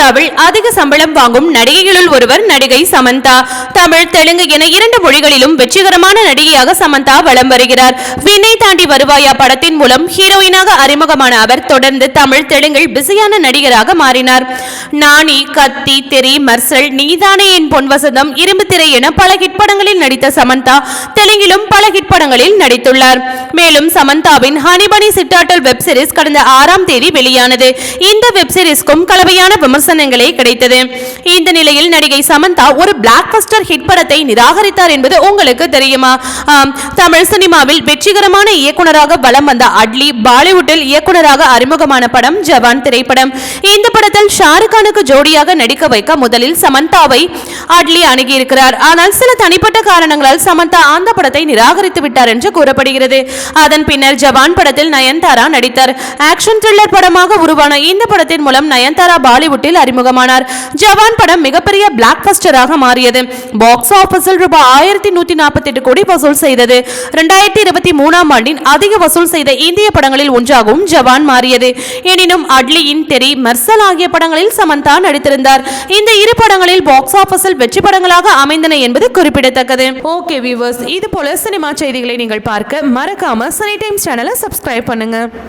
இந்தியாவில் அதிக சம்பளம் வாங்கும் நடிகைகளுள் ஒருவர் நடிகை சமந்தா. தமிழ், தெலுங்கு என 2 மொழிகளிலும் வெற்றிகரமான நடிகையாக சமந்தா வலம் வருகிறார். விண்ணை தாண்டி வருவாயா படத்தின் மூலம் ஹீரோயினாக அறிமுகமான அவர் தொடர்ந்து தமிழ், தெலுங்கில் பிஸியான நடிகராக மாறினார். நானி, கத்தி, தெரி, மர்சல், நீதானே என் பொன்வசந்தம், இரும்பு திரை என பல ஹிட் படங்களில் நடித்த சமந்தா தெலுங்கிலும் பல ஹிட் படங்களில் நடித்துள்ளார். மேலும் சமந்தாவின் ஹனிபனி சிட்டாட்டல் வெப் சீரிஸ் கடந்த 6ஆம் தேதி வெளியானது. இந்த வெப் சீரிஸ்க்கும் கலவையான விமர்சனங்களே கிடைத்தது. இந்த நிலையில் நடிகை சமந்தா ஒரு பிளாக் பஸ்டர் ஹிட் படத்தை நிராகரித்தார் என்பது உங்களுக்கு தெரியுமா? தமிழ் சினிமாவில் வெற்றிகரமான இயக்குனராக வலம் வந்த அட்லி பாலிவுட்டில் இயக்குனராக அறிமுகமான படம் ஜவான் திரைப்படம். இந்த படத்தில் ஷாருக்கானுக்கு ஜோடியாக நடிக்க வைக்க முதலில் சமந்தாவை அட்லி அணுகியிருக்கிறார். ஆனால் சில தனிப்பட்ட காரணங்களால் சமந்தா அந்த படத்தை நிராகரித்து விட்டார் என்று கூறப்படுகிறது. அதன் பின்னர் ஜவான் படத்தில் நயன்தாரா நடித்தார். ஆக்ஷன் த்ரில்லர் படமாக உருவான இந்த படத்தின் மூலம் நயன்தாரா பாலிவுட்டில் அறிமுகமானார். ஜவான் படம் மிகப்பெரிய பிளாக் பஸ்டராக மாறியது. பாக்ஸ் ஆபீஸில் ரூபாய் 1148 கோடி வசூல் செய்தது. 2023ஆம் ஆண்டின் அதிக வசூல் செய்த இந்திய படங்களில் ஒன்றாகவும் ஜவான் மாறியது. எனினும் அட்லியின் தெரி, மர்சல் ஆகிய படங்களில் சமந்தா நடித்திருந்தார். இந்த 2 படங்களில் பாக்ஸ் ஆபீஸில் வெற்றி படங்களாக அமைந்தன என்பது குறிப்பிடத்தக்கது. ஓகே வியூவர்ஸ், இது போல சினிமா செய்திகளை நீங்கள் பார்க்க மறக்காம சனி டைம்ஸ் சேனலை சப்ஸ்கிரைப் பண்ணுங்க.